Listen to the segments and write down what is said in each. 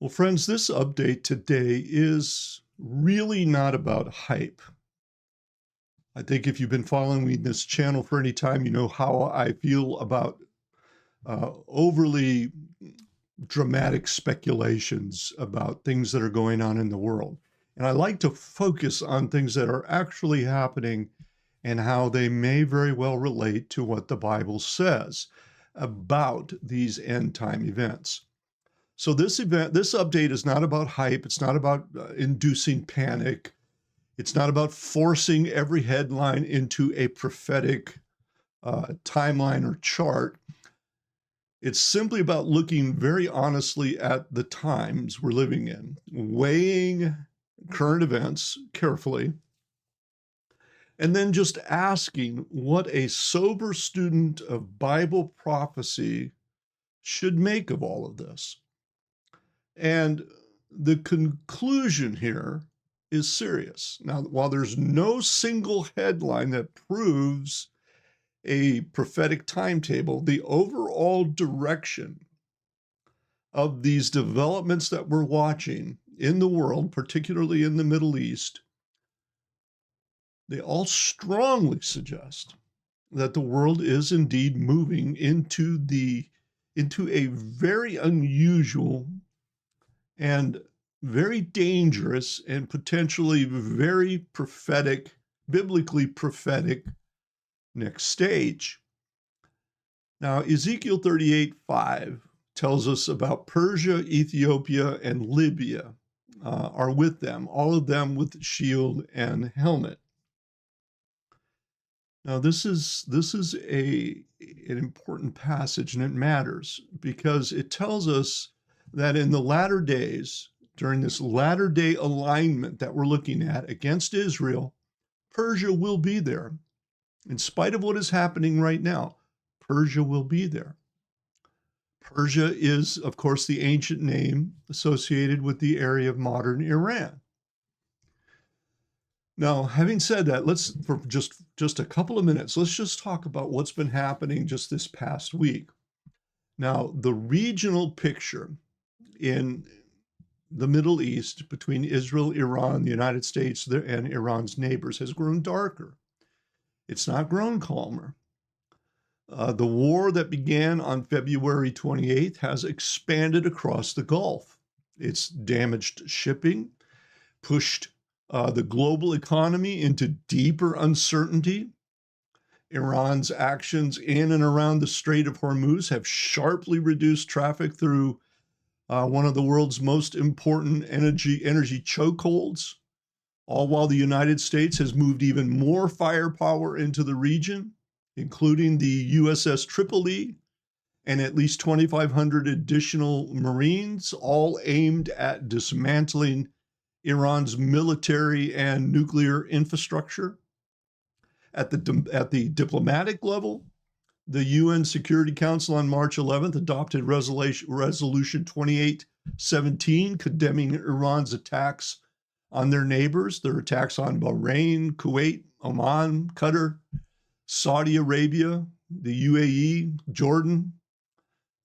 Well, friends, this update today is really not about hype. I think if you've been following me in this channel for any time, you know how I feel about overly dramatic speculations about things that are going on in the world. And I like to focus on things that are actually happening and how they may very well relate to what the Bible says about these end time events. So this update is not about hype. It's not about inducing panic. It's not about forcing every headline into a prophetic timeline or chart. It's simply about looking very honestly at the times we're living in, weighing current events carefully, and then just asking what a sober student of Bible prophecy should make of all of this. And the conclusion here is serious. Now, while there's no single headline that proves a prophetic timetable, the overall direction of these developments that we're watching in the world, particularly in the Middle East, they all strongly suggest that the world is indeed moving into a very unusual and very dangerous and potentially very prophetic, biblically prophetic next stage. Now, Ezekiel 38:5 tells us about Persia, Ethiopia, and Libya are with them, all of them with shield and helmet. Now, this is an important passage, and it matters because it tells us that in the latter days, during this latter day alignment that we're looking at against Israel, Persia will be there. In spite of what is happening right now, Persia will be there. Persia is, of course, the ancient name associated with the area of modern Iran. Now, having said that, let's, for just a couple of minutes, let's just talk about what's been happening just this past week. Now, the regional picture in the Middle East between Israel, Iran, the United States, and Iran's neighbors has grown darker. It's not grown calmer. The war that began on February 28th has expanded across the Gulf. It's damaged shipping, pushed the global economy into deeper uncertainty. Iran's actions in and around the Strait of Hormuz have sharply reduced traffic through one of the world's most important energy chokeholds, all while the United States has moved even more firepower into the region, including the USS Tripoli and at least 2,500 additional Marines, all aimed at dismantling Iran's military and nuclear infrastructure. At the diplomatic level, the UN Security Council on March 11th adopted Resolution 2817, condemning Iran's attacks on their neighbors, their attacks on Bahrain, Kuwait, Oman, Qatar, Saudi Arabia, the UAE, Jordan.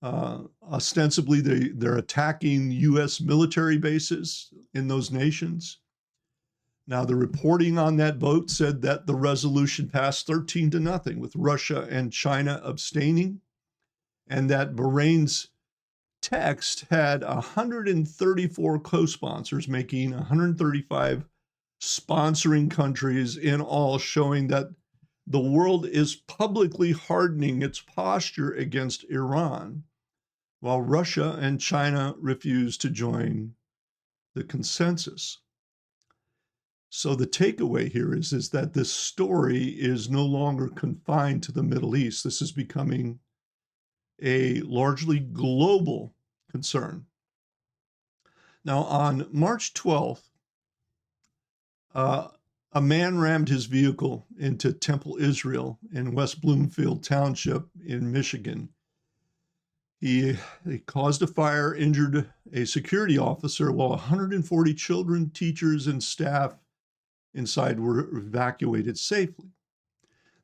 Ostensibly, they're attacking U.S. military bases in those nations. Now, the reporting on that vote said that the resolution passed 13-0, with Russia and China abstaining, and that Bahrain's text had 134 co-sponsors, making 135 sponsoring countries in all, showing that the world is publicly hardening its posture against Iran, while Russia and China refuse to join the consensus. So the takeaway here is that this story is no longer confined to the Middle East. This is becoming a largely global concern. Now, on March 12th, a man rammed his vehicle into Temple, Israel in West Bloomfield Township in Michigan. He caused a fire, injured a security officer, while 140 children, teachers, and staff inside were evacuated safely.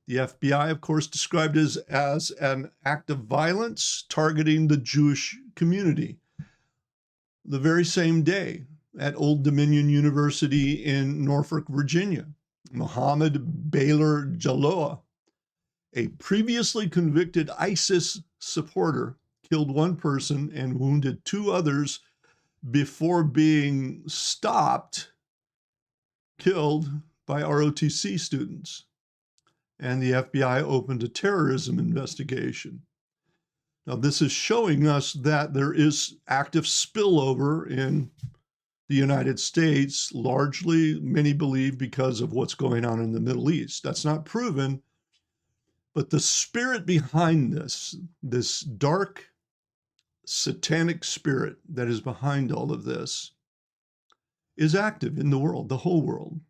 The FBI, of course, described it as an act of violence targeting the Jewish community. the very same day at Old Dominion University in Norfolk, Virginia. Mohammed Baylor Jaloa, a previously convicted ISIS supporter, killed one person and wounded two others before being stopped, killed by ROTC students. And the FBI opened a terrorism investigation. Now, this is showing us that there is active spillover in the United States, largely, many believe, because of what's going on in the Middle East. That's not proven, but the spirit behind this dark, satanic spirit that is behind all of this, is active in the world, the whole world.